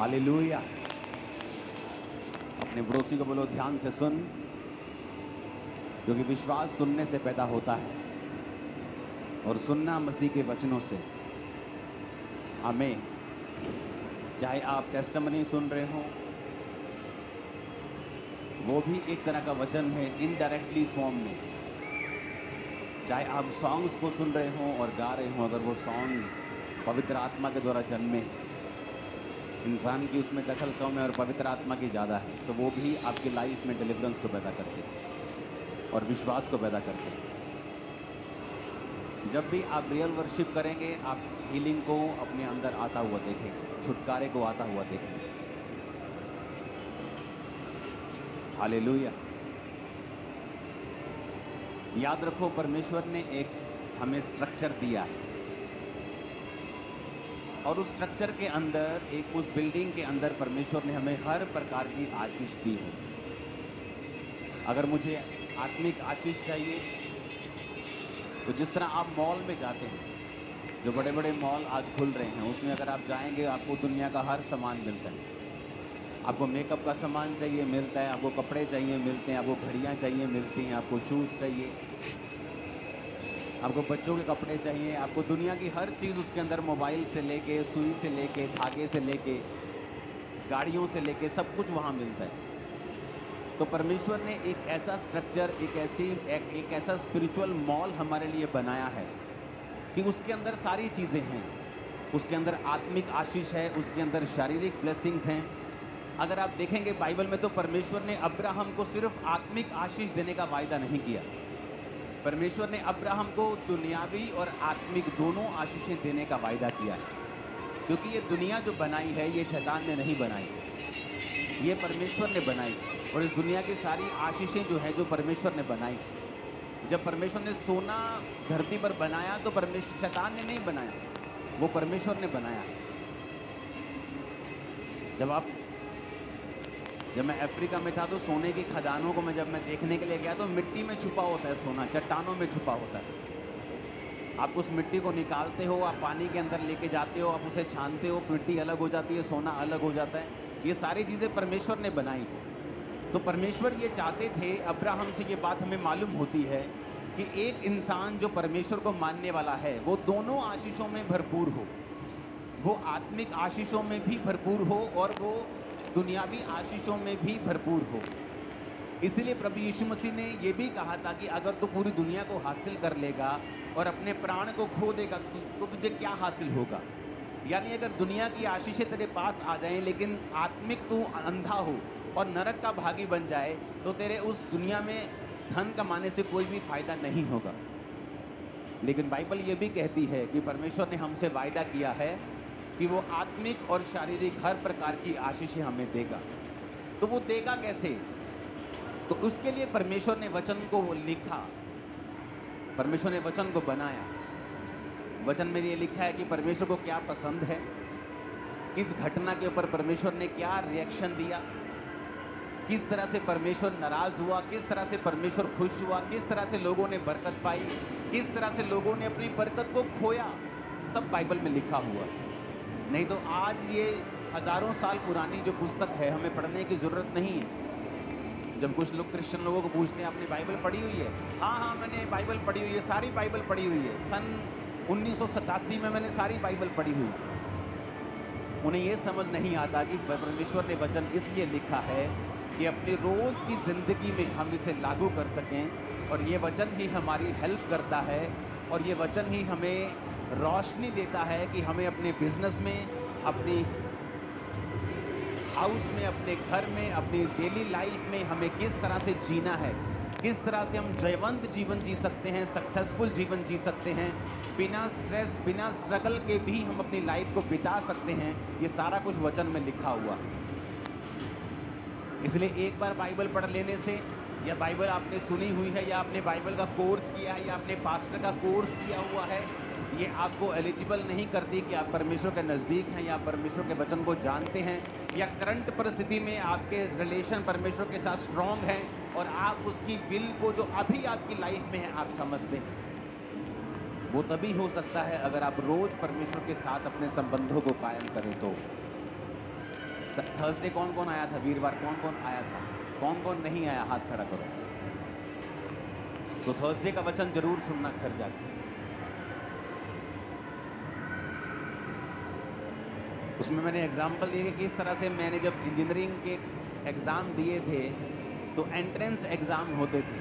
Hallelujah. अपने पड़ोसी को बोलो ध्यान से सुन, क्योंकि विश्वास सुनने से पैदा होता है और सुनना मसीह के वचनों से। आमीन। चाहे आप टेस्टिमनी सुन रहे हो, वो भी एक तरह का वचन है इनडायरेक्टली फॉर्म में। चाहे आप सॉन्ग्स को सुन रहे हो और गा रहे हो, अगर वो सॉन्ग्स पवित्र आत्मा के द्वारा जन्मे हैं, इंसान की उसमें दखल कम है और पवित्र आत्मा की ज़्यादा है, तो वो भी आपकी लाइफ में डिलीवरेंस को पैदा करते हैं और विश्वास को पैदा करते हैं। जब भी आप रियल वर्शिप करेंगे, आप हीलिंग को अपने अंदर आता हुआ देखेंगे, छुटकारे को आता हुआ देखेंगे। हालेलुया। याद रखो, परमेश्वर ने एक हमें स्ट्रक्चर दिया है और उस स्ट्रक्चर के अंदर, एक उस बिल्डिंग के अंदर परमेश्वर ने हमें हर प्रकार की आशीष दी है। अगर मुझे आत्मिक आशीष चाहिए तो जिस तरह आप मॉल में जाते हैं, जो बड़े बड़े मॉल आज खुल रहे हैं, उसमें अगर आप जाएंगे आपको दुनिया का हर सामान मिलता है। आपको मेकअप का सामान चाहिए मिलता है, आपको कपड़े चाहिए मिलते हैं, आपको घड़ियाँ चाहिए मिलती हैं, आपको शूज़ चाहिए, आपको बच्चों के कपड़े चाहिए, आपको दुनिया की हर चीज़ उसके अंदर, मोबाइल से लेके, सुई से लेके, धागे से लेके, गाड़ियों से लेके, सब कुछ वहाँ मिलता है। तो परमेश्वर ने एक ऐसा स्ट्रक्चर, एक ऐसा स्पिरिचुअल मॉल हमारे लिए बनाया है कि उसके अंदर सारी चीज़ें हैं। उसके अंदर आत्मिक आशीष है, उसके अंदर शारीरिक ब्लेसिंग्स हैं। अगर आप देखेंगे बाइबल में, तो परमेश्वर ने अब्राहम को सिर्फ आत्मिक आशीष देने का वायदा नहीं किया। परमेश्वर ने अब्राहम को दुनियावी और आत्मिक दोनों आशीषें देने का वायदा किया है, क्योंकि ये दुनिया जो बनाई है, ये शैतान ने नहीं बनाई, ये परमेश्वर ने बनाई। और इस दुनिया की सारी आशीषें जो हैं, जो परमेश्वर ने बनाई। जब परमेश्वर ने सोना धरती पर बनाया, तो परमेश्वर, शैतान ने नहीं बनाया, वो परमेश्वर ने बनाया। जब मैं अफ्रीका में था, तो सोने की खदानों को जब मैं देखने के लिए गया, तो मिट्टी में छुपा होता है सोना, चट्टानों में छुपा होता है। आप उस मिट्टी को निकालते हो, आप पानी के अंदर लेके जाते हो, आप उसे छानते हो, मिट्टी अलग हो जाती है, सोना अलग हो जाता है। ये सारी चीज़ें परमेश्वर ने बनाई। तो परमेश्वर ये चाहते थे, अब्राहम से ये बात हमें मालूम होती है कि एक इंसान जो परमेश्वर को मानने वाला है, वो दोनों आशीषों में भरपूर हो। वो आत्मिक आशीषों में भी भरपूर हो और वो दुनियावी आशीषों में भी भरपूर हो। इसलिए प्रभु यीशु मसीह ने ये भी कहा था कि अगर तू पूरी दुनिया को हासिल कर लेगा और अपने प्राण को खो देगा, तो तुझे क्या हासिल होगा। यानी अगर दुनिया की आशीषें तेरे पास आ जाएं, लेकिन आत्मिक तू अंधा हो और नरक का भागी बन जाए, तो तेरे उस दुनिया में धन कमाने से कोई भी फायदा नहीं होगा। लेकिन बाइबल ये भी कहती है कि परमेश्वर ने हमसे वायदा किया है कि वो आत्मिक और शारीरिक हर प्रकार की आशीषें हमें देगा। तो वो देगा कैसे? तो उसके लिए परमेश्वर ने वचन को लिखा, परमेश्वर ने वचन को बनाया। वचन में ये लिखा है कि परमेश्वर को क्या पसंद है, किस घटना के ऊपर परमेश्वर ने क्या रिएक्शन दिया, किस तरह से परमेश्वर नाराज हुआ, किस तरह से परमेश्वर खुश हुआ, किस तरह से लोगों ने बरकत पाई, किस तरह से लोगों ने अपनी बरकत को खोया, सब बाइबल में लिखा हुआ है। नहीं तो आज ये हज़ारों साल पुरानी जो पुस्तक है, हमें पढ़ने की ज़रूरत नहीं है। जब कुछ लोग क्रिश्चियन लोगों को पूछते हैं, आपने बाइबल पढ़ी हुई है? हाँ, मैंने बाइबल पढ़ी हुई है, सारी बाइबल पढ़ी हुई है। सन 1987 में मैंने सारी बाइबल पढ़ी हुई है। उन्हें ये समझ नहीं आता कि परमेश्वर ने वचन इसलिए लिखा है कि अपनी रोज़ की ज़िंदगी में हम इसे लागू कर सकें, और ये वचन ही हमारी हेल्प करता है, और ये वचन ही हमें रोशनी देता है कि हमें अपने बिजनेस में, अपनी हाउस में, अपने घर में, अपनी डेली लाइफ में हमें किस तरह से जीना है, किस तरह से हम जयवंत जीवन जी सकते हैं, सक्सेसफुल जीवन जी सकते हैं, बिना स्ट्रेस, बिना स्ट्रगल के भी हम अपनी लाइफ को बिता सकते हैं। ये सारा कुछ वचन में लिखा हुआ है। इसलिए एक बार बाइबल पढ़ लेने से, या बाइबल आपने सुनी हुई है, या आपने बाइबल का कोर्स किया है, या आपने पास्टर का कोर्स किया हुआ है, ये आपको एलिजिबल नहीं करती कि आप परमेश्वर के नज़दीक हैं, या परमेश्वर के वचन को जानते हैं, या करंट परिस्थिति में आपके रिलेशन परमेश्वर के साथ स्ट्रॉन्ग हैं और आप उसकी विल को जो अभी आपकी लाइफ में है आप समझते हैं। वो तभी हो सकता है अगर आप रोज़ परमेश्वर के साथ अपने संबंधों को कायम करें। तो थर्सडे कौन कौन आया था? वीरवार कौन कौन आया था? कौन कौन नहीं आया? हाथ खड़ा करो। तो थर्सडे का वचन जरूर सुनना घर जाकर। उसमें मैंने एग्जाम्पल दिए कि किस तरह से मैंने जब इंजीनियरिंग के एग्ज़ाम दिए थे तो एंट्रेंस एग्ज़ाम होते थे,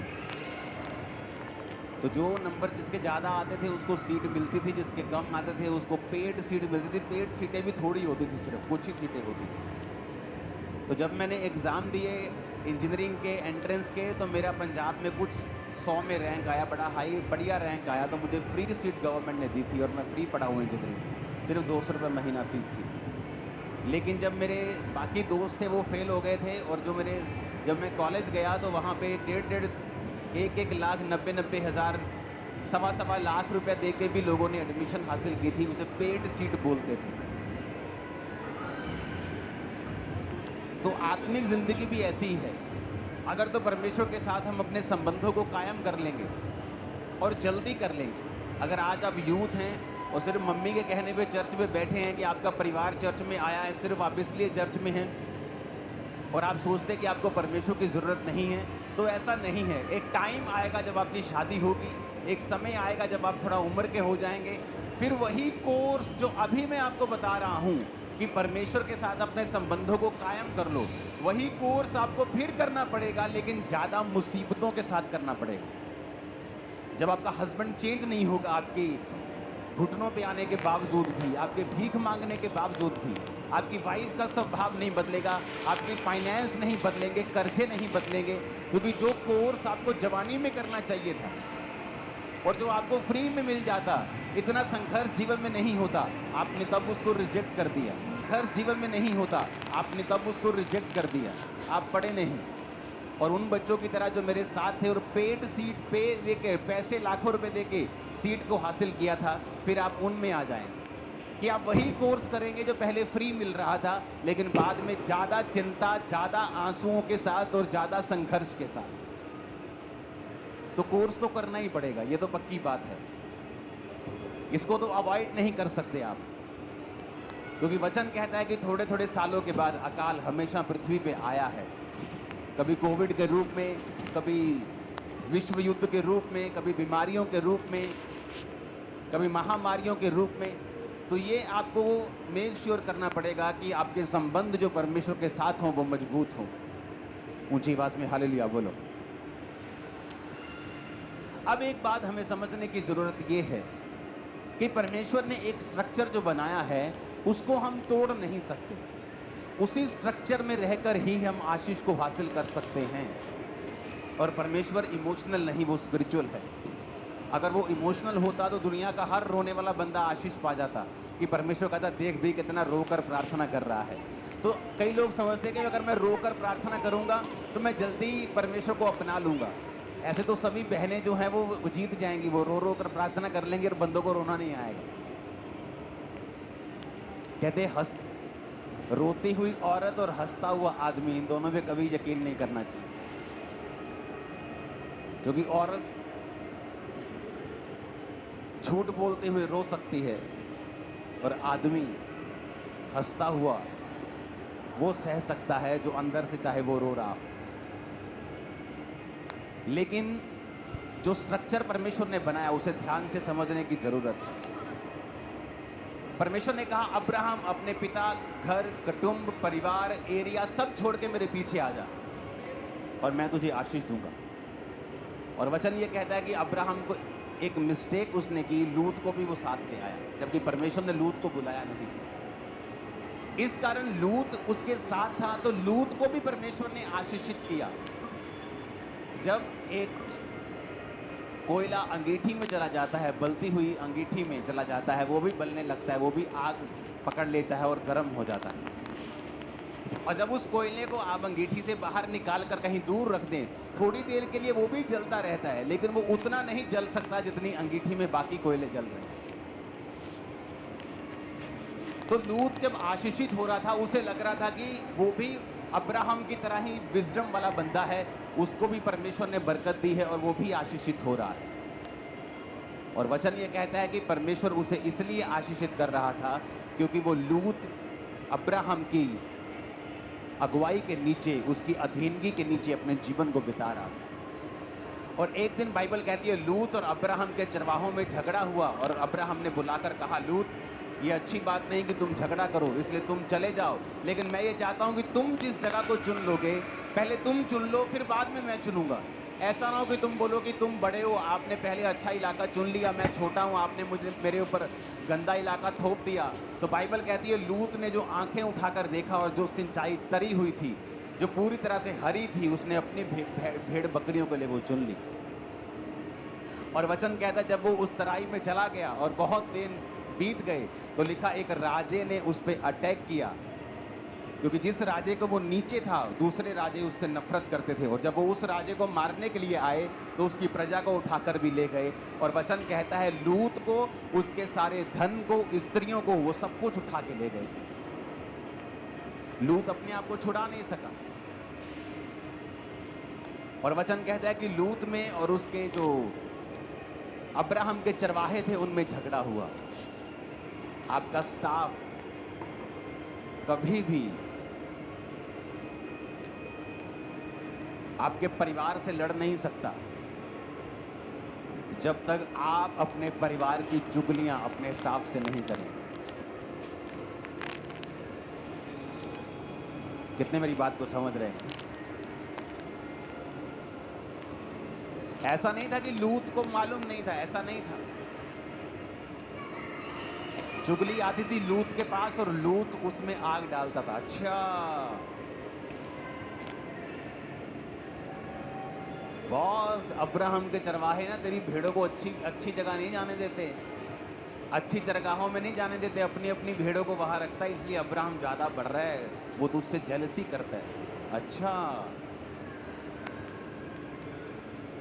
तो जो नंबर जिसके ज़्यादा आते थे उसको सीट मिलती थी, जिसके कम आते थे उसको पेड सीट मिलती थी। पेड सीटें भी थोड़ी होती थी, सिर्फ कुछ ही सीटें होती थी। तो जब मैंने एग्ज़ाम दिए इंजीनियरिंग के एंट्रेंस के, तो मेरा पंजाब में कुछ 100 में रैंक आया, बड़ा हाई बढ़िया रैंक आया। तो मुझे फ्री सीट गवर्नमेंट ने दी थी और मैं फ्री पढ़ा हुआ इंजीनियरिंग, सिर्फ 200 रुपये महीना फीस थी। लेकिन जब मेरे बाकी दोस्त थे वो फेल हो गए थे, और जब मैं कॉलेज गया तो वहाँ पे 1.5 लाख 90 हज़ार 1.25 लाख रुपए दे के भी लोगों ने एडमिशन हासिल की थी। उसे पेड सीट बोलते थे। तो आत्मिक जिंदगी भी ऐसी ही है। अगर तो परमेश्वर के साथ हम अपने संबंधों को कायम कर लेंगे और जल्दी कर लेंगे। अगर आज आप यूथ हैं और सिर्फ मम्मी के कहने पे चर्च में बैठे हैं कि आपका परिवार चर्च में आया है, सिर्फ आप इसलिए चर्च में हैं, और आप सोचते हैं कि आपको परमेश्वर की ज़रूरत नहीं है, तो ऐसा नहीं है। एक टाइम आएगा जब आपकी शादी होगी, एक समय आएगा जब आप थोड़ा उम्र के हो जाएंगे, फिर वही कोर्स जो अभी मैं आपको बता रहा हूँ कि परमेश्वर के साथ अपने संबंधों को कायम कर लो, वही कोर्स आपको फिर करना पड़ेगा, लेकिन ज़्यादा मुसीबतों के साथ करना पड़ेगा। जब आपका हस्बैंड चेंज नहीं होगा, आपकी घुटनों पे आने के बावजूद भी, आपके भीख मांगने के बावजूद भी, आपकी वाइफ का स्वभाव नहीं बदलेगा, आपकी फाइनेंस नहीं बदलेंगे, कर्जे नहीं बदलेंगे, क्योंकि जो कोर्स आपको जवानी में करना चाहिए था और जो आपको फ्री में मिल जाता, इतना संघर्ष जीवन में नहीं होता, आपने तब उसको रिजेक्ट कर दिया। संघर्ष जीवन में नहीं होता, आपने तब उसको रिजेक्ट कर दिया। आप पढ़े नहीं, और उन बच्चों की तरह जो मेरे साथ थे और पेड सीट पे देके, पैसे लाखों रुपए देके सीट को हासिल किया था, फिर आप उनमें आ जाएं कि आप वही कोर्स करेंगे जो पहले फ्री मिल रहा था, लेकिन बाद में ज़्यादा चिंता, ज़्यादा आंसुओं के साथ और ज़्यादा संघर्ष के साथ। तो कोर्स तो करना ही पड़ेगा, ये तो पक्की बात है। इसको तो अवॉइड नहीं कर सकते आप, क्योंकि वचन कहता है कि थोड़े थोड़े सालों के बाद अकाल हमेशा पृथ्वी पे आया है। कभी कोविड के रूप में, कभी विश्व युद्ध के रूप में, कभी बीमारियों के रूप में, कभी महामारियों के रूप में। तो ये आपको मेक श्योर करना पड़ेगा कि आपके संबंध जो परमेश्वर के साथ हों वो मजबूत हों। ऊंची आवाज में हालेलुया बोलो। अब एक बात हमें समझने की ज़रूरत ये है कि परमेश्वर ने एक स्ट्रक्चर जो बनाया है उसको हम तोड़ नहीं सकते। उसी स्ट्रक्चर में रहकर ही हम आशीष को हासिल कर सकते हैं। और परमेश्वर इमोशनल नहीं, वो स्पिरिचुअल है। अगर वो इमोशनल होता तो दुनिया का हर रोने वाला बंदा आशीष पा जाता, कि परमेश्वर कहता देख भी कितना रोकर प्रार्थना कर रहा है। तो कई लोग समझते हैं कि अगर मैं रोकर प्रार्थना करूंगा तो मैं जल्दी परमेश्वर को अपना लूंगा। ऐसे तो सभी बहनें जो हैं वो जीत जाएंगी, वो रो रो कर प्रार्थना कर लेंगी और बंदों को रोना नहीं आएगा। कहते रोती हुई औरत और हंसता हुआ आदमी, इन दोनों पे कभी यकीन नहीं करना चाहिए, क्योंकि औरत झूठ बोलते हुए रो सकती है और आदमी हंसता हुआ वो सह सकता है जो अंदर से चाहे वो रो रहा हो। लेकिन जो स्ट्रक्चर परमेश्वर ने बनाया उसे ध्यान से समझने की जरूरत है। परमेश्वर ने कहा अब्राहम अपने पिता, घर, कुटुंब, परिवार, एरिया सब छोड़ के मेरे पीछे आ जा और मैं तुझे आशीष दूंगा। और वचन ये कहता है कि अब्राहम को एक मिस्टेक उसने की, लूत को भी वो साथ ले आया, जबकि परमेश्वर ने लूत को बुलाया नहीं था। इस कारण लूत उसके साथ था, तो लूत को भी परमेश्वर ने आशीषित किया। जब एक कोयला अंगीठी में चला जाता है, बलती हुई अंगीठी में चला जाता है, वो भी बलने लगता है, वो भी आग पकड़ लेता है और गर्म हो जाता है। और जब उस कोयले को आप अंगीठी से बाहर निकाल कर कहीं दूर रख दें, थोड़ी देर के लिए वो भी जलता रहता है, लेकिन वो उतना नहीं जल सकता जितनी अंगीठी में बाकी कोयले जल रहे हैं। तो लूत जब आशीषित हो रहा था, उसे लग रहा था कि वो भी अब्राहम की तरह ही विजडम वाला बंदा है, उसको भी परमेश्वर ने बरकत दी है और वो भी आशीषित हो रहा है। और वचन ये कहता है कि परमेश्वर उसे इसलिए आशीषित कर रहा था क्योंकि वो लूत अब्राहम की अगुवाई के नीचे, उसकी अधीनगी के नीचे अपने जीवन को बिता रहा था। और एक दिन बाइबल कहती है लूत और अब्राहम के चरवाहों में झगड़ा हुआ और अब्राहम ने बुलाकर कहा, लूत ये अच्छी बात नहीं कि तुम झगड़ा करो, इसलिए तुम चले जाओ, लेकिन मैं ये चाहता हूं कि तुम जिस जगह को चुन लोगे पहले तुम चुन लो, फिर बाद में मैं चुनूंगा। ऐसा ना हो कि तुम बोलो कि तुम बड़े हो, आपने पहले अच्छा इलाका चुन लिया, मैं छोटा हूं, आपने मेरे ऊपर गंदा इलाका थोप दिया। तो बाइबल कहती है लूत ने जो आंखें उठाकर देखा और जो सिंचाई तरी हुई थी, जो पूरी तरह से हरी थी, उसने अपनी भेड़ बकरियों के लिए वो चुन ली। और वचन कहता है जब वो उस तराई में चला गया और बहुत दिन बीत गए तो लिखा एक राजे ने उस पर अटैक किया, क्योंकि जिस राजे को वो नीचे था दूसरे राजे उससे नफरत करते थे। और जब वो उस राजे को मारने के लिए आए तो उसकी प्रजा को उठाकर भी ले गए। और वचन कहता है लूत को, उसके सारे धन को, स्त्रियों को, वो सब कुछ उठा के ले गए थे। लूत अपने आप को छुड़ा नहीं सका। और वचन कहता है कि लूत में और उसके जो अब्राहम के चरवाहे थे उनमें झगड़ा हुआ। आपका स्टाफ कभी भी आपके परिवार से लड़ नहीं सकता जब तक आप अपने परिवार की चुगलियां अपने स्टाफ से नहीं करें। कितने मेरी बात को समझ रहे हैं? ऐसा नहीं था कि लूत को मालूम नहीं था, ऐसा नहीं था। चुगली आती थी लूत के पास और लूत उसमें आग डालता था। अच्छा, बॉस, अब्राहम के चरवाहे ना तेरी भेड़ों को अच्छी जगह नहीं जाने देते, अच्छी चरगाहों में नहीं जाने देते, अपनी अपनी भेड़ों को वहां रखता है, इसलिए अब्राहम ज्यादा बढ़ रहा है, वो तुझसे जेलसी करता है। अच्छा,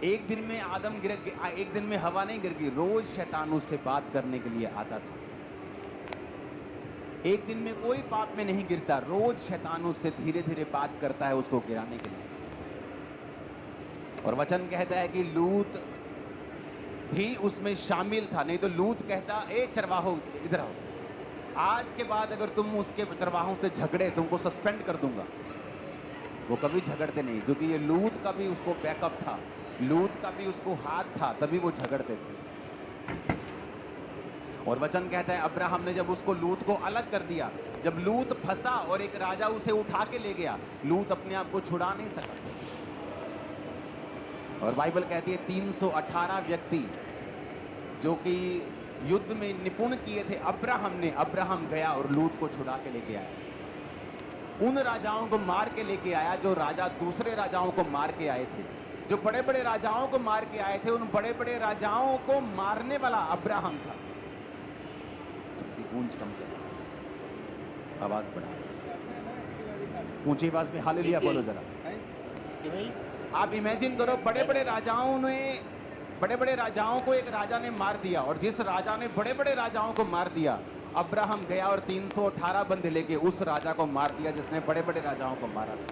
एक दिन में आदम गिर, एक दिन में हवा नहीं गिर गई, रोज शैतान उससे बात करने के लिए आता था। एक दिन में कोई पाप में नहीं गिरता, रोज शैतान उससे धीरे धीरे बात करता है उसको गिराने के लिए। और वचन कहता है कि लूत भी उसमें शामिल था, नहीं तो लूत कहता ए चरवाहो इधर आओ, आज के बाद अगर तुम उसके चरवाहों से झगड़े तुमको सस्पेंड कर दूंगा। वो कभी झगड़ते नहीं, क्योंकि ये लूत का भी उसको बैकअप था, लूत का भी उसको हाथ था, तभी वो झगड़ते थे। और वचन कहता है अब्राहम ने जब उसको लूत को अलग कर दिया, जब लूत फंसा और एक राजा उसे उठा के ले गया, लूत अपने आप को छुड़ा नहीं सका। और बाइबल कहती है 318 व्यक्ति जो कि युद्ध में निपुण किए थे अब्राहम गया और लूत को छुड़ा के लेके आया। उन राजाओं को मार के लेके आया जो राजा दूसरे राजाओं को मार के आए थे, जो बड़े बड़े राजाओं को मार के आए थे। उन बड़े बड़े राजाओं को मारने वाला अब्राहम था। गूंज कम कर, आवाज बढ़ा, ऊंची आवाज में हालेलुया बोलो जरा। आप इमेजिन करो, बड़े बड़े राजाओं को एक राजा ने मार दिया, और जिस राजा ने बड़े बड़े राजाओं को मार दिया, अब्राहम गया और 318 बंदे लेके उस राजा को मार दिया जिसने बड़े बड़े राजाओं को मारा था।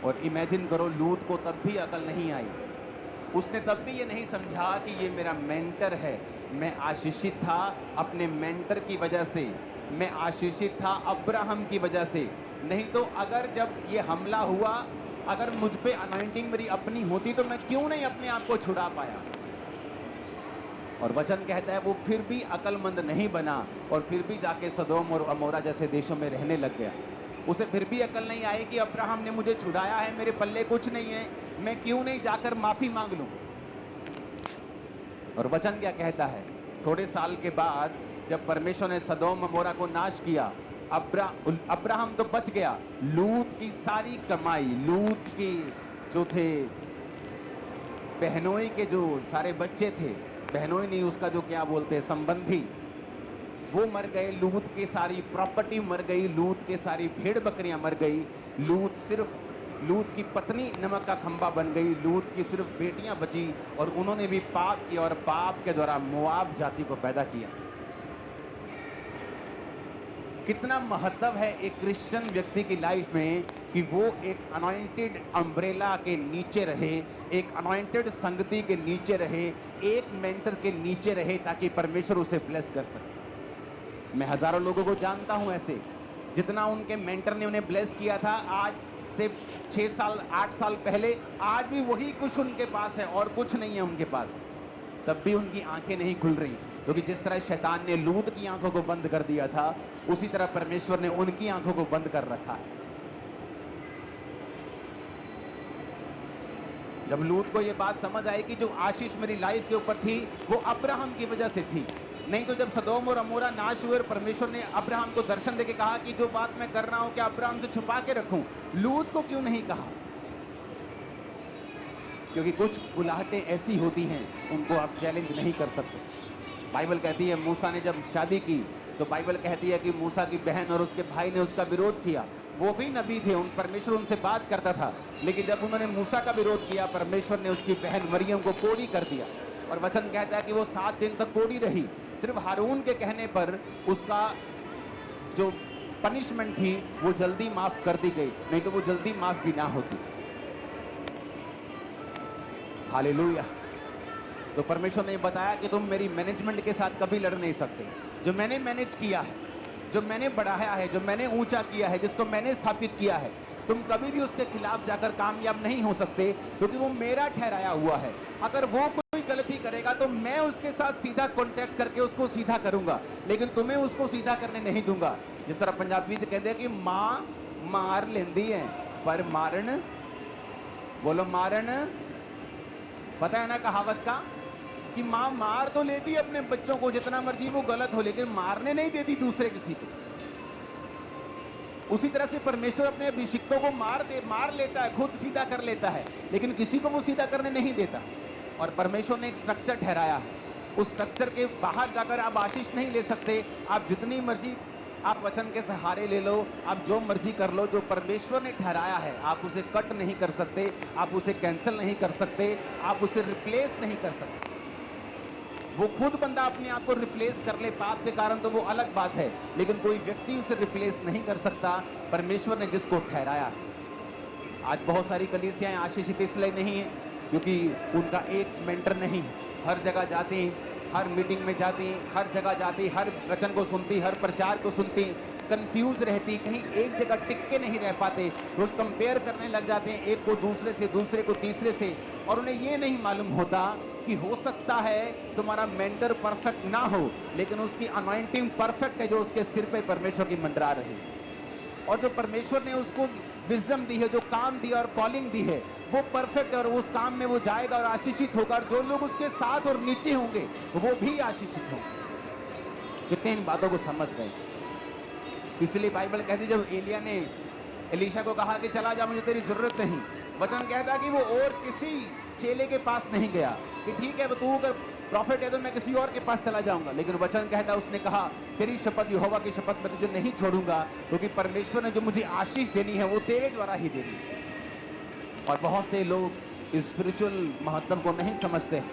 और इमेजिन करो, लूत को तब भी अकल नहीं आई, उसने तब भी ये नहीं समझा कि ये मेरा मेंटर है। मैं आशीषित था अपने मेंटर की वजह से, मैं आशीषित था अब्राहम की वजह से। नहीं तो अगर जब ये हमला हुआ, अगर मुझ पे अनॉइंटिंग मेरी अपनी होती तो मैं क्यों नहीं अपने आप को छुड़ा पाया। और वचन कहता है वो फिर भी अकलमंद नहीं बना और फिर भी जाके सदोम और अमोरा जैसे देशों में रहने लग गया। उसे फिर भी अकल नहीं आई कि अब्राहम ने मुझे छुड़ाया है, मेरे पल्ले कुछ नहीं है, मैं क्यों नहीं जाकर माफी मांग लूं। और वचन क्या कहता है, थोड़े साल के बाद जब परमेश्वर ने सदोम अमोरा को नाश किया, अब्राहम तो बच गया, लूत की सारी कमाई, लूत के जो थे बहनोई के जो सारे बच्चे थे, बहनोई नहीं उसका जो क्या बोलते हैं संबंधी, वो मर गए, लूत की सारी प्रॉपर्टी मर गई, लूत के सारी भेड़ बकरियां मर गई, लूत की पत्नी नमक का खंबा बन गई, लूत की सिर्फ बेटियां बची और उन्होंने भी पाप किया और पाप के द्वारा मोआब जाति को पैदा किया। कितना महत्व है एक क्रिश्चियन व्यक्ति की लाइफ में कि वो एक अनॉइंटेड अम्ब्रेला के नीचे रहे, एक अनॉइंटेड संगति के नीचे रहे, एक मेंटर के नीचे रहे, ताकि परमेश्वर उसे ब्लेस कर सके। मैं हजारों लोगों को जानता हूं ऐसे जितना उनके मेंटर ने उन्हें ब्लेस किया था आज से 6 साल 8 साल पहले, आज भी वही कुछ उनके पास है और कुछ नहीं है उनके पास। तब भी उनकी आंखें नहीं खुल रही, क्योंकि जिस तरह शैतान ने लूत की आंखों को बंद कर दिया था, उसी तरह परमेश्वर ने उनकी आंखों को बंद कर रखा है। जब लूत को ये बात समझ आई कि जो आशीष मेरी लाइफ के ऊपर थी वो अब्राहम की वजह से थी, नहीं तो जब सदोम और अमोरा नाश हुए और परमेश्वर ने अब्राहम को दर्शन देके कहा कि जो बात मैं कर रहा हूं क्या अब्राहम से छुपा के रखूं, लूत को क्यों नहीं कहा? क्योंकि कुछ बुलाहटें ऐसी होती हैं उनको आप चैलेंज नहीं कर सकते। बाइबल कहती है मूसा ने जब शादी की तो बाइबल कहती है कि मूसा की बहन और उसके भाई ने उसका विरोध किया। वो भी नबी थे, परमेश्वर उनसे बात करता था, लेकिन जब उन्होंने मूसा का विरोध किया परमेश्वर ने उसकी बहन मरियम को कोड़ी कर दिया। और वचन कहता है कि वो 7 दिन तक कोड़ी रही। सिर्फ हारून के कहने पर उसका जो पनिशमेंट थी वो जल्दी माफ कर दी गई, नहीं तो वो जल्दी माफ भी ना होती। हालेलुया। तो परमेश्वर ने बताया कि तुम मेरी मैनेजमेंट के साथ कभी लड़ नहीं सकते। जो मैंने मैनेज किया है, जो मैंने बढ़ाया है, जो मैंने ऊंचा किया है, जिसको मैंने स्थापित किया है, तुम कभी भी उसके खिलाफ जाकर कामयाब नहीं हो सकते, क्योंकि वो मेरा ठहराया हुआ है। अगर वो कोई गलती करेगा तो मैं उसके साथ सीधा कांटेक्ट करके उसको सीधा करूंगा, लेकिन तुम्हें उसको सीधा करने नहीं दूंगा। जिस तरह पंजाबी में कहते हैं कि मां मार लेंदी है पर मारन, बोलो मारन, पता है ना कहावत का कि मां मार तो लेती है अपने बच्चों को जितना मर्जी वो गलत हो, लेकिन मारने नहीं देती दूसरे किसी को। उसी तरह से परमेश्वर अपने अभिषिक्तों को मार लेता है, खुद सीधा कर लेता है, लेकिन किसी को वो सीधा करने नहीं देता। और परमेश्वर ने एक स्ट्रक्चर ठहराया है, उस स्ट्रक्चर के बाहर जाकर आप आशीष नहीं ले सकते। आप जितनी मर्जी आप वचन के सहारे ले लो, आप जो मर्जी कर लो, जो परमेश्वर ने ठहराया है आप उसे कट नहीं कर सकते, आप उसे कैंसिल नहीं कर सकते, आप उसे रिप्लेस नहीं कर सकते। वो खुद बंदा अपने आप को रिप्लेस कर ले पाप के कारण तो वो अलग बात है, लेकिन कोई व्यक्ति उसे रिप्लेस नहीं कर सकता, परमेश्वर ने जिसको ठहराया है। आज बहुत सारी कलीसियाएं आशीषित इसलिए नहीं है क्योंकि उनका एक मेंटर नहीं है। हर जगह जाती, हर मीटिंग में जाती, हर जगह जाती, हर वचन को सुनती, हर प्रचार को सुनती, कंफ्यूज रहती, कहीं एक जगह टिक के नहीं रह पाते। वो कंपेयर करने लग जाते हैं एक को दूसरे से, दूसरे को तीसरे से, और उन्हें ये नहीं मालूम होता कि हो सकता है तुम्हारा मेंटर परफेक्ट ना हो, लेकिन उसकी अनॉइंटिंग परफेक्ट है जो उसके सिर पे परमेश्वर की मंडरा रही है। और जो परमेश्वर ने उसको विजडम दी है, जो काम दिया और कॉलिंग दी है, वो परफेक्ट है और उस काम में वो जाएगा और आशीषित होगा। और जो लोग उसके साथ और नीचे होंगे वो भी आशीषित होंगे। कितने इन बातों को समझ रहे हैं? इसलिए बाइबल कहती जब एलिया ने एलीशा को कहा कि चला जा, मुझे तेरी जरूरत नहीं, वचन कहता कि वो और किसी चेले के पास नहीं गया कि ठीक है तू अगर प्रॉफिट है तो मैं किसी और के पास चला जाऊंगा, लेकिन वचन कहता उसने कहा तेरी शपथ यहोवा की शपथ मैं तुझे नहीं छोड़ूंगा, क्योंकि परमेश्वर ने जो मुझे आशीष देनी है वो तेरे द्वारा ही देनी है। और बहुत से लोग स्पिरिचुअल महत्व को नहीं समझते हैं,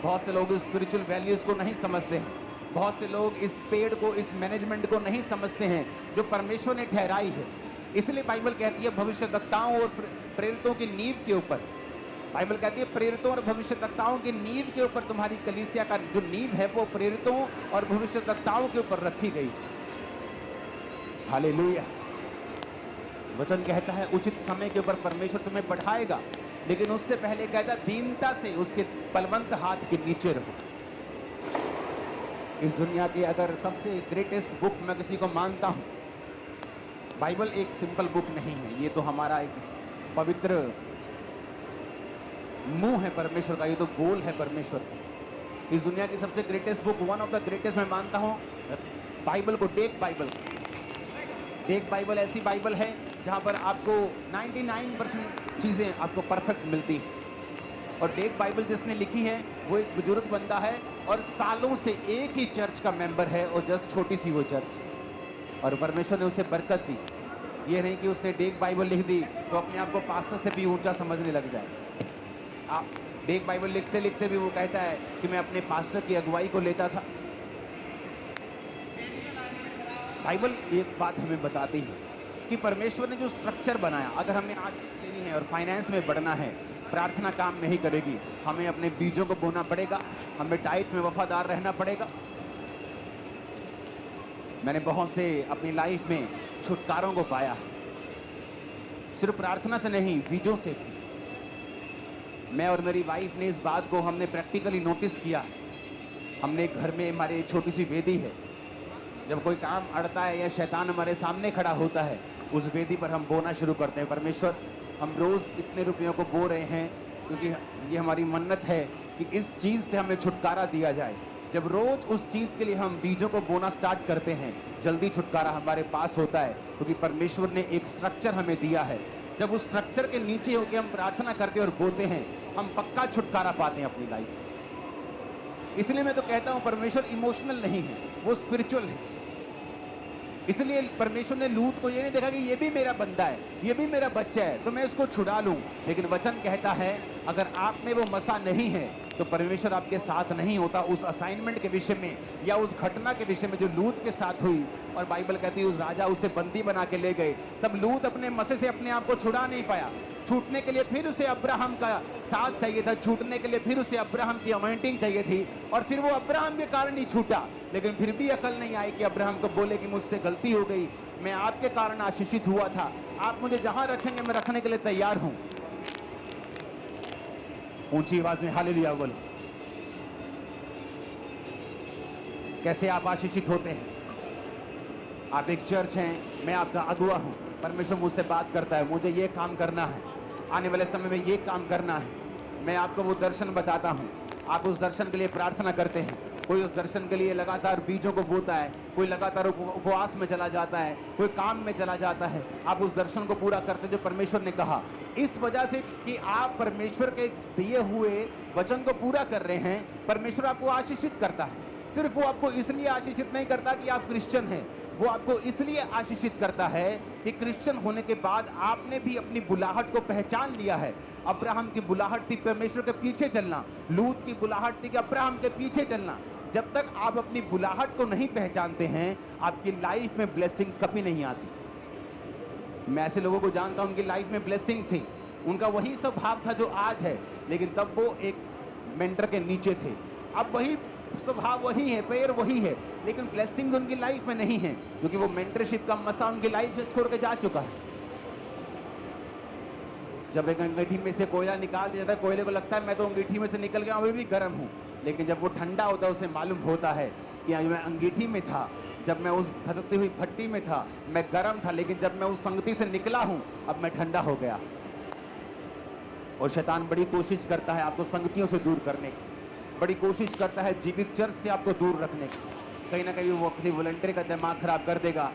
बहुत से लोग स्पिरिचुअल वैल्यूज को नहीं समझते हैं, बहुत से लोग इस पेड़ को, इस मैनेजमेंट को नहीं समझते हैं जो परमेश्वर ने ठहराई है। इसलिए बाइबल कहती है भविष्यद्वक्ताओं और प्रेरितों की नींव के ऊपर, बाइबल कहती है प्रेरितों और भविष्यद्वक्ताओं की नींव के ऊपर तुम्हारी कलीसिया का जो नींव है वो प्रेरितों और भविष्यद्वक्ताओं के ऊपर रखी गई। हालेलुया। वचन कहता है उचित समय के ऊपर परमेश्वर तुम्हें बढ़ाएगा, लेकिन उससे पहले कहता है दीनता से उसके बलवंत हाथ के नीचे रहो। इस दुनिया की अगर सबसे ग्रेटेस्ट बुक मैं किसी को मानता हूं, बाइबल एक सिंपल बुक नहीं है, ये तो हमारा एक पवित्र मुंह है परमेश्वर का, ये तो बोल है परमेश्वर का। इस दुनिया की सबसे greatest book, one of the greatest मैं मानता हूं बाइबल को, टेक बाइबल। टेक बाइबल ऐसी बाइबल है जहां पर आपको 99% चीजें आपको परफेक्ट मिलती है। और टेक बाइबल जिसने लिखी है वो एक बुजुर्ग बंदा है और सालों से एक ही चर्च का मेंबर है, और जस्ट छोटी सी वो चर्च, और परमेश्वर ने उसे बरकत दी। ये नहीं कि उसने टेक बाइबल लिख दी तो अपने आप को पास्टर से भी ऊंचा समझने लग जाए। आप टेक बाइबल लिखते लिखते भी वो कहता है कि मैं अपने पास्टर की अगुवाई को लेता था। बाइबल एक बात हमें बताती है कि परमेश्वर ने जो स्ट्रक्चर बनाया, अगर हमें आशीष लेनी है और फाइनेंस में बढ़ना है, प्रार्थना काम नहीं करेगी। हमें अपने बीजों को बोना पड़ेगा, हमें टाइट में वफादार रहना पड़ेगा। मैंने बहुत से अपनी लाइफ में छुटकारों को पाया, सिर्फ प्रार्थना से नहीं, बीजों से भी। मैं और मेरी वाइफ ने इस बात को हमने प्रैक्टिकली नोटिस किया। हमने घर में हमारे छोटी सी वेदी है, जब कोई काम अड़ता है या शैतान हमारे सामने खड़ा होता है, उस वेदी पर हम बोना शुरू करते हैं, परमेश्वर हम रोज़ इतने रुपयों को बो रहे हैं, क्योंकि ये हमारी मन्नत है कि इस चीज़ से हमें छुटकारा दिया जाए। जब रोज़ उस चीज़ के लिए हम बीजों को बोना स्टार्ट करते हैं, जल्दी छुटकारा हमारे पास होता है, क्योंकि परमेश्वर ने एक स्ट्रक्चर हमें दिया है। जब उस स्ट्रक्चर के नीचे होकर हम प्रार्थना करते और बोते हैं, हम पक्का छुटकारा पाते हैं अपनी लाइफ में। इसलिए मैं तो कहता हूं परमेश्वर इमोशनल नहीं है, वो स्पिरिचुअल है। इसलिए परमेश्वर ने लूत को ये नहीं देखा कि ये भी मेरा बंदा है, ये भी मेरा बच्चा है, तो मैं इसको छुड़ा लूं। लेकिन वचन कहता है अगर आप में वो मसा नहीं है तो परमेश्वर आपके साथ नहीं होता उस असाइनमेंट के विषय में या उस घटना के विषय में जो लूत के साथ हुई। और बाइबल कहती है उस राजा उसे बंदी बना के ले गए, तब लूत अपने मसे से अपने आप को छुड़ा नहीं पाया। छूटने के लिए फिर उसे अब्राहम का साथ चाहिए था, छूटने के लिए फिर उसे अब्राहम की अनॉइंटिंग चाहिए थी, और फिर वो अब्राहम के कारण ही छूटा। लेकिन फिर भी अकल नहीं आई कि अब्राहम को बोले कि मुझसे गलती हो गई, मैं आपके कारण आशीषित हुआ था, आप मुझे जहां रखेंगे मैं रखने के लिए तैयार हूं। ऊंची आवाज में हालेलुया बोलो। कैसे आप आशीषित होते हैं? आप एक चर्च हैं, मैं आपका अगुआ हूं, परमेश्वर मुझसे बात करता है, मुझे ये काम करना है, आने वाले समय में ये काम करना है, मैं आपको वो दर्शन बताता हूं। आप उस दर्शन के लिए प्रार्थना करते हैं। कोई उस दर्शन के लिए लगातार बीजों को बोता है, कोई लगातार उपवास में चला जाता है, कोई काम में चला जाता है। आप उस दर्शन को पूरा करते हैं जो परमेश्वर ने कहा। इस वजह से कि आप परमेश्वर के दिए हुए वचन को पूरा कर रहे हैं, परमेश्वर आपको आशीषित करता है। सिर्फ वो आपको इसलिए आशीषित नहीं करता कि आप क्रिश्चियन हैं, वो आपको इसलिए आशीषित करता है कि क्रिश्चियन होने के बाद आपने भी अपनी बुलाहट को पहचान लिया है। अब्राहम की बुलाहट थी परमेश्वर के पीछे चलना, लूत की बुलाहट थी कि अब्राहम के पीछे चलना। जब तक आप अपनी बुलाहट को नहीं पहचानते हैं, आपकी लाइफ में ब्लेसिंग्स कभी नहीं आती। मैं ऐसे लोगों को जानता हूं, उनकी लाइफ में ब्लेसिंग्स थी, उनका वही स्वभाव था जो आज है, लेकिन तब वो एक मेंटर के नीचे थे। अब वही स्वभाव वही है, पैर वही है, लेकिन ब्लेसिंग्स उनकी लाइफ में नहीं है, क्योंकि वो मेंटरशिप का मसा उनकी लाइफ से छोड़ के जा चुका है। जब एक अंगीठी में से कोयला निकाल दिया जाता है, कोयले को लगता है मैं तो अंगीठी में से निकल गया, अभी भी गर्म हूँ, लेकिन जब वो ठंडा होता है उसे मालूम होता है कि मैं अंगीठी में था, जब मैं उस धधकती हुई भट्टी में था मैं गर्म था, लेकिन जब मैं उस संगति से निकला हूँ अब मैं ठंडा हो गया। और शैतान बड़ी कोशिश करता है आपको संगतियों से दूर करने की, बड़ी कोशिश करता है जीवित चर्च से आपको दूर रखने की। कहीं ना कहीं वो किसी वॉलंटियर का दिमाग खराब कर देगा,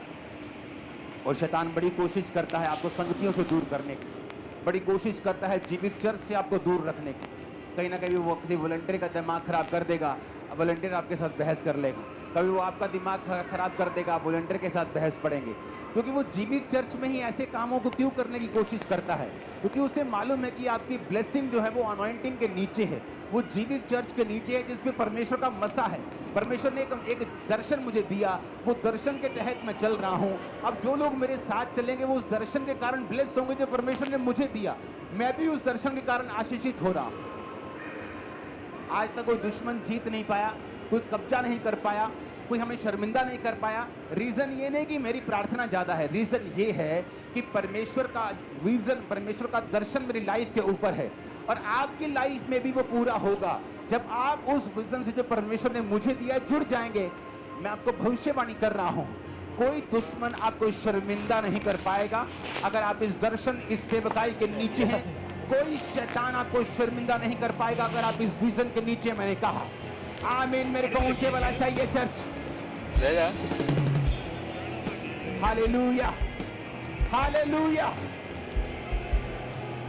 और शैतान बड़ी कोशिश करता है आपको संगतियों से दूर करने की, बड़ी कोशिश करता है जीवित चर्च से आपको दूर रखने की। कहीं ना कहीं वो किसी वॉलंटियर का दिमाग खराब कर देगा, वॉलंटियर आपके साथ बहस कर लेगा, कभी वो आपका दिमाग खराब कर देगा, वॉलंटियर के साथ बहस पड़ेंगे। क्योंकि वो जीवित चर्च में ही ऐसे कामों को क्यों करने की कोशिश करता है? क्योंकि उसे मालूम है कि आपकी ब्लेसिंग जो है वो अनॉइंटिंग के नीचे है, वो जीवित चर्च के नीचे है, जिसपे परमेश्वर का मसा है। परमेश्वर ने एक दर्शन मुझे दिया, वो दर्शन के तहत मैं चल रहा हूँ। अब जो लोग मेरे साथ चलेंगे वो उस दर्शन के कारण ब्लेस होंगे जो परमेश्वर ने मुझे दिया। मैं भी उस दर्शन के कारण आशीषित हो रहा हूँ। आज तक कोई दुश्मन जीत नहीं पाया, कोई कब्जा नहीं कर पाया, कोई हमें शर्मिंदा नहीं कर पाया। रीजन ये नहीं कि मेरी प्रार्थना ज्यादा है, रीजन ये है कि परमेश्वर का विजन, परमेश्वर का दर्शन मेरी लाइफ के ऊपर है, और आपकी लाइफ में भी वो पूरा होगा जब आप उस विजन से जो परमेश्वर ने मुझे दिया जुड़ जाएंगे। मैं आपको भविष्यवाणी कर रहा हूं, कोई दुश्मन आपको शर्मिंदा नहीं कर पाएगा अगर आप इस दर्शन, इस सेवकाई के नीचे हैं। कोई शैतान आपको शर्मिंदा नहीं कर पाएगा अगर आप इस विजन के नीचे। मैंने कहा आमीन। मेरे को ऊंचे वाला चाहिए चर्च। Hallelujah, hallelujah.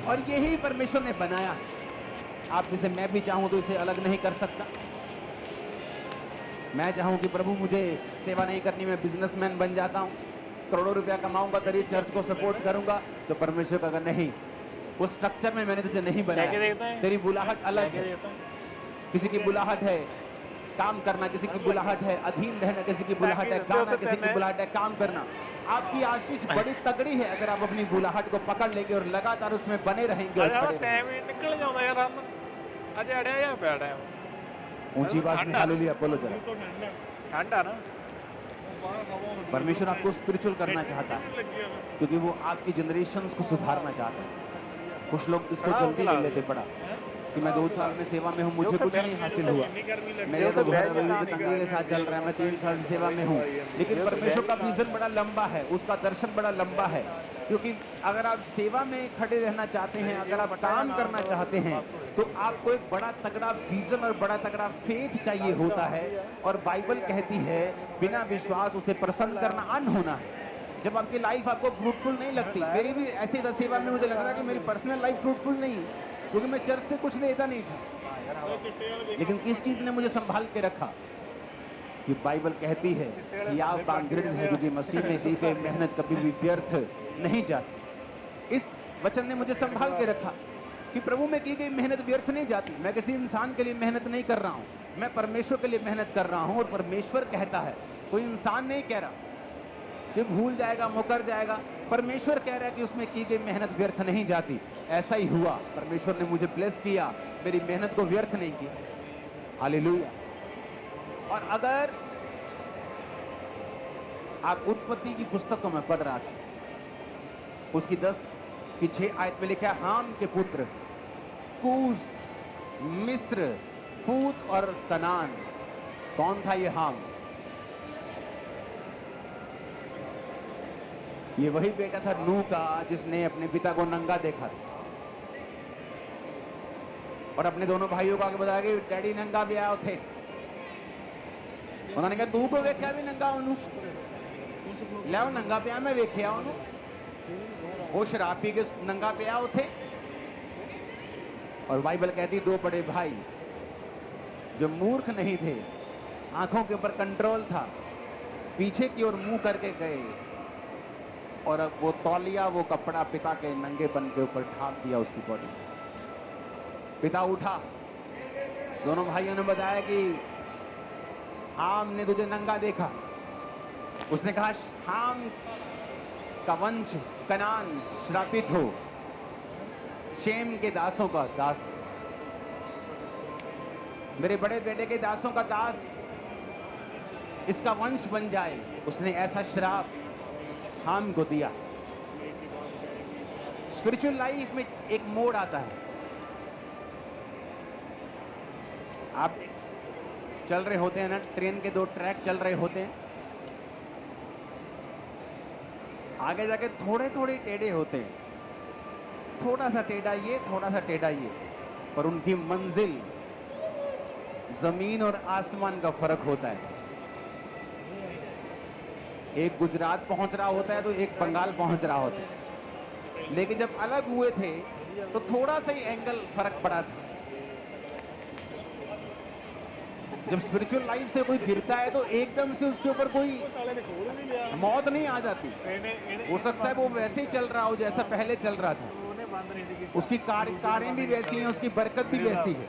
और यही परमेश्वर ने बनाया है। आप जिसे मैं भी चाहूं तो इसे अलग नहीं कर सकता। मैं चाहूं कि प्रभु मुझे सेवा नहीं करनी, मैं बिजनेसमैन बन जाता हूं, करोड़ों रुपया कमाऊंगा तभी चर्च को सपोर्ट करूंगा, तो परमेश्वर का अगर नहीं, उस स्ट्रक्चर में मैंने तुझे नहीं बनाया। तेरी बुलाहट अलग है। किसी की बुलाहट है काम करना, किसी की बुलाहट है अधीन रहना, किसी की बुलाहट है गाना, किसी की बुलाहट है काम करना। आपकी आशीष बड़ी तगड़ी है अगर आप अपनी बुलाहट को पकड़ लेंगे और लगातार उसमें बने रहेंगे और खड़े रहेंगे। ऊंची आवाज में हालेलुया बोलो जरा। ठंडा ना परमेश्वर आपको स्पिरिचुअल करना चाहता है क्योंकि वो आपकी जनरेशन्स को सुधारना चाहता है। कुछ लोग इसको जल्दी ले लेते पड़ा कि मैं 2 साल में सेवा में हूँ, मुझे कुछ नहीं हासिल हुआ, मेरे तो घर अभी भी तंगी के साथ चल रहा है, मैं 3 साल से सेवा में हूँ। लेकिन परमेश्वर का विजन बड़ा लंबा है, उसका दर्शन बड़ा लंबा है। क्योंकि अगर आप सेवा में खड़े रहना चाहते हैं, अगर आप काम करना चाहते हैं, तो आपको एक बड़ा तगड़ा विजन और बड़ा तगड़ा फेथ चाहिए होता है। और बाइबल कहती है बिना विश्वास उसे प्रसन्न करना अनहोना है। जब आपकी लाइफ आपको फ्रूटफुल नहीं लगती, मेरी भी ऐसी सेवा में मुझे लगता था कि मेरी पर्सनल लाइफ फ्रूटफुल नहीं है क्योंकि मैं चर्च से कुछ लेता नहीं था। लेकिन किस चीज ने मुझे संभाल के रखा कि बाइबल कहती है कि आप बांधृढ़ है क्योंकि मसीह में दी गई मेहनत कभी भी व्यर्थ नहीं जाती। इस वचन ने मुझे संभाल के रखा कि प्रभु में की गई मेहनत व्यर्थ नहीं जाती। मैं किसी इंसान के लिए मेहनत नहीं कर रहा हूँ, मैं परमेश्वर के लिए मेहनत कर रहा हूँ। और परमेश्वर कहता है, कोई इंसान नहीं कह रहा जो भूल जाएगा मुकर जाएगा। परमेश्वर कह रहा है कि उसमें की गई मेहनत व्यर्थ नहीं जाती। ऐसा ही हुआ, परमेश्वर ने मुझे ब्लेस किया, मेरी मेहनत को व्यर्थ नहीं किया। हालेलुया। और अगर आप उत्पत्ति की पुस्तक को मैं पढ़ रहा था, उसकी 10 की 6 आयत में लिखा है, हाम के पुत्र कूस, मिस्र, फूत और कनान। कौन था ये हाम? ये वही बेटा था नूह का जिसने अपने पिता को नंगा देखा था और अपने दोनों भाइयों को आगे बताया कि डैडी नंगा भी आया थे। उन्होंने कहा तू को वेख्या भी नंगा ओनू लो नंगा पिया मैं वेख्या ओनू। वो शराब पी के नंगा पिया थे। और बाइबल कहती 2 बड़े भाई जो मूर्ख नहीं थे, आंखों के ऊपर कंट्रोल था, पीछे की ओर मुंह करके गए और अब वो तौलिया, वो कपड़ा पिता के नंगेपन के ऊपर ढांप दिया उसकी बॉडी में। पिता उठा, दोनों भाइयों ने बताया कि हाम ने तुझे नंगा देखा। उसने कहा हाम का वंश कनान श्रापित हो, शेम के दासों का दास, मेरे बड़े बेटे के दासों का दास इसका वंश बन जाए। उसने ऐसा श्राप हाम को दिया। स्पिरिचुअल लाइफ में एक मोड़ आता है। आप चल रहे होते हैं ना, ट्रेन के 2 ट्रैक चल रहे होते हैं, आगे जाके थोड़े थोड़े टेढ़े होते हैं, थोड़ा सा टेढ़ा ये, थोड़ा सा टेढ़ा ये, पर उनकी मंजिल जमीन और आसमान का फर्क होता है। एक गुजरात पहुंच रहा होता है तो एक बंगाल पहुंच रहा होता है। लेकिन जब अलग हुए थे तो थोड़ा सा ही एंगल फर्क पड़ा था। जब स्पिरिचुअल लाइफ से कोई गिरता है तो एकदम से उसके ऊपर कोई मौत नहीं आ जाती। हो सकता है वो वैसे ही चल रहा हो जैसा पहले चल रहा था, उसकी कारें भी वैसी हैं, उसकी बरकत भी वैसी है,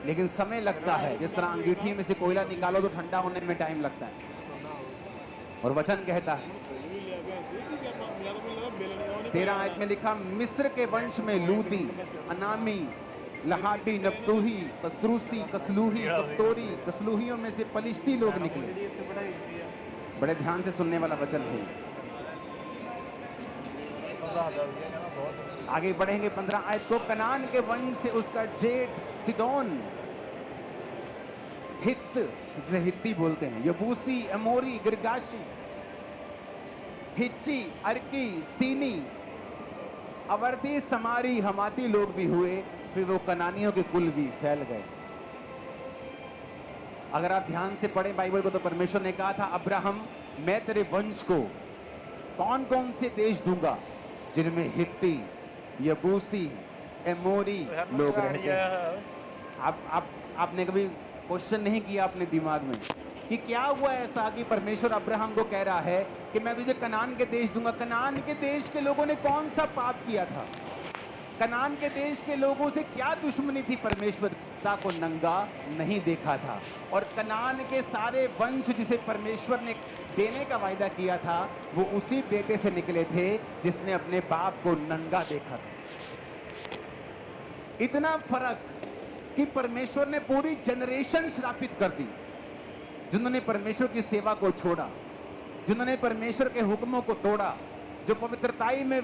लेकिन समय लगता है। जिस तरह अंगीठी में से कोयला निकालो तो ठंडा होने में टाइम लगता है। और वचन कहता है 13 आयत में लिखा, मिस्र के वंश में लूदी, अनामी, लहाबी, नप्तूही, पत्रूसी, कसलूही, कप्तोरी, कसलूहियों में से पलिश्ती लोग निकले। बड़े ध्यान से सुनने वाला वचन है। आगे बढ़ेंगे 15 आयत को, कनान के वंश से उसका जेठ सिदोन, हित्त जिसे हित्ती बोलते हैं, यबूसी, अमोरी, गिरगाशी, हिच्ची, अर्की, सीनी, अवर्दी, समारी, हमाती लोग भी हुए। फिर वो कनानियों के कुल भी फैल गए। अगर आप ध्यान से पढ़ें बाइबल को तो परमेश्वर ने कहा था, अब्राहम मैं तेरे वंश को कौन कौन से देश दूंगा जिनमें हित्ती, यबूसी, एमोरी लोग रहते हैं। आपने कभी क्वेश्चन नहीं किया अपने दिमाग में कि क्या हुआ ऐसा कि परमेश्वर अब्राहम को कह रहा है कि मैं तुझे कनान के देश दूंगा? कनान के देश के लोगों ने कौन सा पाप किया था? कनान के देश के लोगों से क्या दुश्मनी थी? परमेश्वर पिता को नंगा नहीं देखा था। और कनान के सारे वंश जिसे परमेश्वर ने देने का वायदा किया था वो उसी बेटे से निकले थे जिसने अपने बाप को नंगा देखा था। इतना फर्क कि परमेश्वर ने पूरी जनरेशन श्रापित कर दी जिन्होंने परमेश्वर की सेवा को छोड़ा। जिन्होंने परमेश्वर के हुक्मों को तोड़ा, जो पवित्रताई में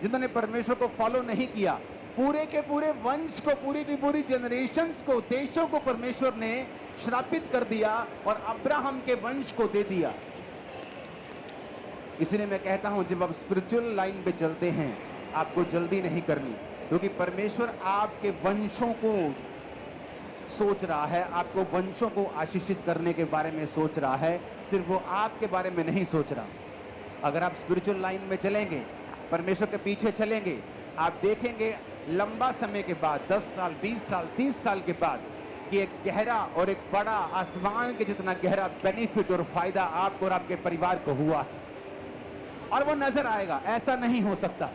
जिन्होंने परमेश्वर को फॉलो नहीं किया, पूरे के पूरे वंश को, पूरी की पूरी जनरेशंस को, देशों को परमेश्वर ने श्रापित कर दिया और अब्राहम के वंश को दे दिया। इसलिए मैं कहता हूं, जब आप स्पिरिचुअल लाइन पे चलते हैं, आपको जल्दी नहीं करनी, क्योंकि परमेश्वर आपके वंशों को सोच रहा है, आपको वंशों को आशीषित करने के बारे में सोच रहा है, सिर्फ वो आपके बारे में नहीं सोच रहा। अगर आप स्पिरिचुअल लाइन में चलेंगे, परमेश्वर के पीछे चलेंगे, आप देखेंगे लंबा समय के बाद, 10 साल, 20 साल, 30 साल के बाद, कि एक गहरा और एक बड़ा, आसमान के जितना गहरा बेनिफिट और फायदा आपको और आपके परिवार को हुआ है, और वो नजर आएगा। ऐसा नहीं हो सकता।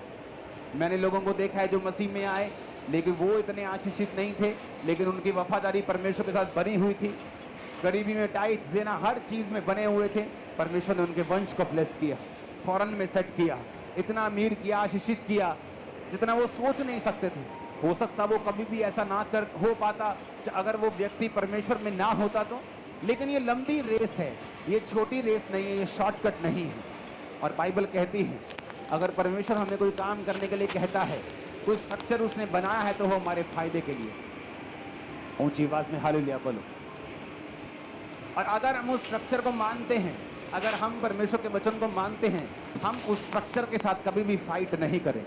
मैंने लोगों को देखा है जो मसीह में आए, लेकिन वो इतने आशीषित नहीं थे, लेकिन उनकी वफादारी परमेश्वर के साथ बनी हुई थी, गरीबी में टाइट देना, हर चीज में बने हुए थे। परमेश्वर ने उनके वंश को ब्लेस किया, फौरन में सेट किया, इतना अमीर किया, आशीषित किया, जितना वो सोच नहीं सकते थे। हो सकता वो कभी भी ऐसा ना कर हो पाता अगर वो व्यक्ति परमेश्वर में ना होता तो, लेकिन ये लंबी रेस है, ये छोटी रेस नहीं है, ये शॉर्टकट नहीं है। और बाइबल कहती है, अगर परमेश्वर हमें कोई काम करने के लिए कहता है, कोई स्ट्रक्चर उसने बनाया है, तो वो हमारे फायदे के लिए। ऊंची आवाज में हालेलुया बोलो। और अगर हम उस स्ट्रक्चर को मानते हैं, अगर हम परमेश्वर के वचन को मानते हैं, हम उस स्ट्रक्चर के साथ कभी भी फाइट नहीं करें।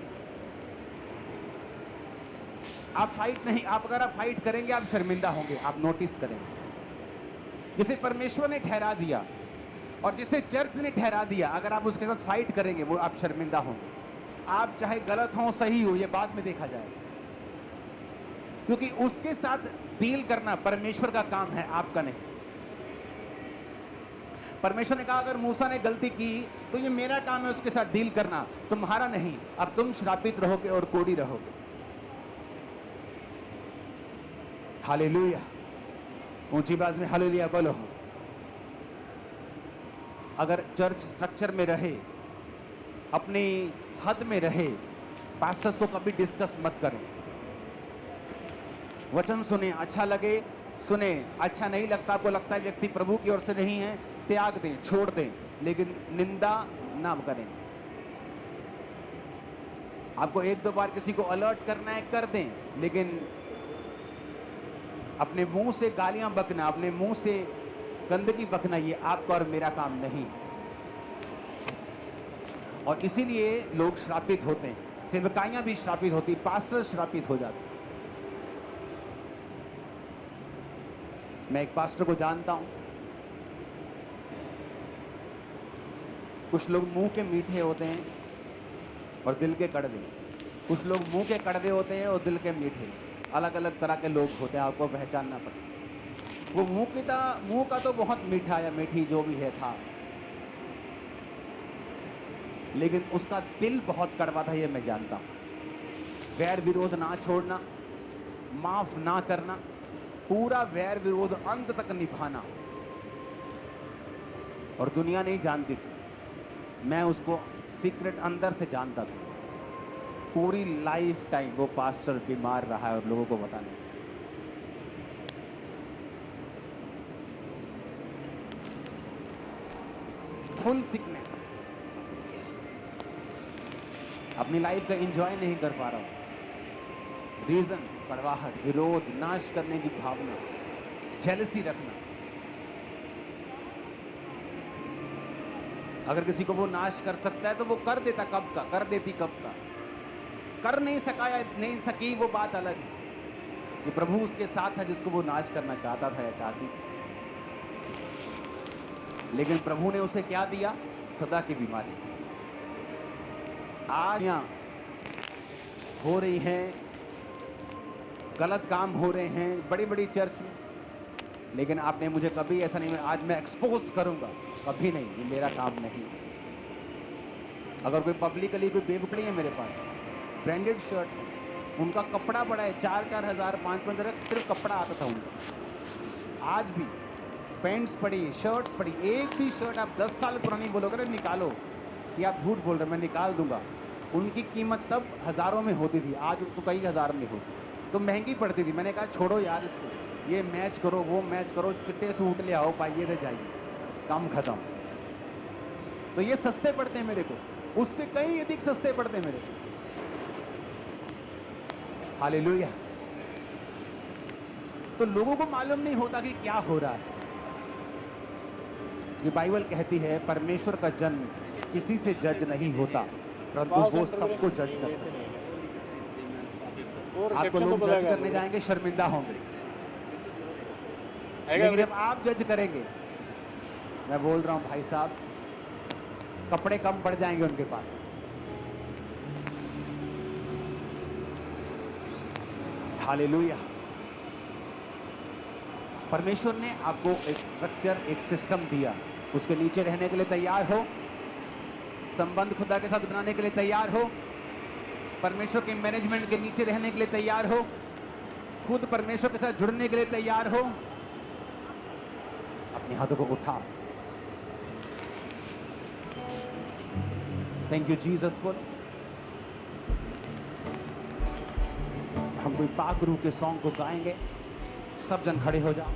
आप फाइट नहीं, अगर आप फाइट करेंगे, आप शर्मिंदा होंगे, आप नोटिस करेंगे। जिसे परमेश्वर ने ठहरा दिया और जिसे चर्च ने ठहरा दिया, अगर आप उसके साथ फाइट करेंगे, वो आप शर्मिंदा होंगे। आप चाहे गलत हो, सही हो, ये बाद में देखा जाएगा, क्योंकि उसके साथ डील करना परमेश्वर का काम है, आपका नहीं। परमेश्वर ने कहा, अगर मूसा ने गलती की तो ये मेरा काम है उसके साथ डील करना, तुम्हारा नहीं। अब तुम श्रापित रहोगे और कोड़ी रहोगे। हालेलुया, ऊंची आवाज में हालेलुया बोलो। अगर चर्च स्ट्रक्चर में रहे, अपनी हद में रहे, पास्टर्स को कभी डिस्कस मत करें। वचन सुने, अच्छा लगे सुने, अच्छा नहीं लगता, आपको लगता है व्यक्ति प्रभु की ओर से नहीं है, त्याग दें, छोड़ दें, लेकिन निंदा ना करें। आपको 1-2 बार किसी को अलर्ट करना है, कर दें, लेकिन अपने मुंह से गालियां बकना, अपने मुंह से गंदगी बकना, ये आपका और मेरा काम नहीं है। और इसीलिए लोग श्रापित होते हैं, सेवकाइयां भी श्रापित होती, पास्टर श्रापित हो जाते। मैं एक पास्टर को जानता हूं, कुछ लोग मुंह के मीठे होते हैं और दिल के कड़वे, कुछ लोग मुंह के कड़वे होते हैं और दिल के मीठे। अलग अलग तरह के लोग होते हैं, आपको पहचानना पड़ता है। वो मुंह का तो बहुत मीठा या मीठी जो भी है था, लेकिन उसका दिल बहुत कड़वा था, ये मैं जानता हूं। वैर विरोध ना छोड़ना, माफ ना करना, पूरा वैर विरोध अंत तक निभाना। और दुनिया नहीं जानती थी, मैं उसको सीक्रेट अंदर से जानता था। पूरी लाइफ टाइम वो पास्टर बीमार रहा है और लोगों को पता नहीं। फुल सिकनेस, अपनी लाइफ का एंजॉय नहीं कर पा रहा हूं। रीजन, कड़वाहट, विरोध, नाश करने की भावना, जेलसी रखना। अगर किसी को वो नाश कर सकता है तो वो कर देता कब का, कर देती कब का। कर नहीं सका या नहीं सकी, वो बात अलग है। ये प्रभु उसके साथ था जिसको वो नाश करना चाहता था या चाहती थी, लेकिन प्रभु ने उसे क्या दिया? सदा की बीमारी। आज यहाँ हो रही हैं, गलत काम हो रहे हैं बड़ी बड़ी चर्च में, लेकिन आपने मुझे कभी ऐसा नहीं, आज मैं एक्सपोज करूंगा, कभी नहीं, ये मेरा काम नहीं। अगर कोई पब्लिकली कोई बेवकड़ी है मेरे पास, ब्रांडेड शर्ट्स हैं, उनका कपड़ा बड़ा है, 4-4 हज़ार, 5-5 हज़ार सिर्फ कपड़ा आता था उनका। आज भी पैंट्स पड़ी, शर्ट्स पड़ी, एक भी शर्ट आप 10 साल पुरानी बोलोगे ना निकालो, कि आप झूठ बोल रहे, मैं निकाल दूंगा। उनकी कीमत तब हज़ारों में होती थी, आज तो कई हज़ार में होती, तो महंगी पड़ती थी। मैंने कहा छोड़ो यार इसको, ये मैच करो, वो मैच करो, चिट्टे सूट ले आओ, पाइए तो जाइए, काम खत्म। तो ये सस्ते पड़ते हैं मेरे को, उससे कहीं अधिक सस्ते पड़ते हैं मेरे को। हालेलुया। तो लोगों को मालूम नहीं होता कि क्या हो रहा है। ये बाइबल कहती है परमेश्वर का जन किसी से जज नहीं होता, परंतु वो सबको जज कर सकता है। आपको लोग जज करने जाएंगे, शर्मिंदा होंगे, लेकिन जब आप जज करेंगे, मैं बोल रहा हूं भाई साहब, कपड़े कम पड़ जाएंगे उनके पास। हालेलुया। परमेश्वर ने आपको एक स्ट्रक्चर, एक सिस्टम दिया, उसके नीचे रहने के लिए तैयार हो, संबंध खुदा के साथ बनाने के लिए तैयार हो, परमेश्वर के मैनेजमेंट के नीचे रहने के लिए तैयार हो, खुद परमेश्वर के साथ जुड़ने के लिए तैयार हो। अपने हाथों को उठाओ। Thank you Jesus for. हम कोई पाक रूह के सॉन्ग को गाएंगे, सब जन खड़े हो जाओ।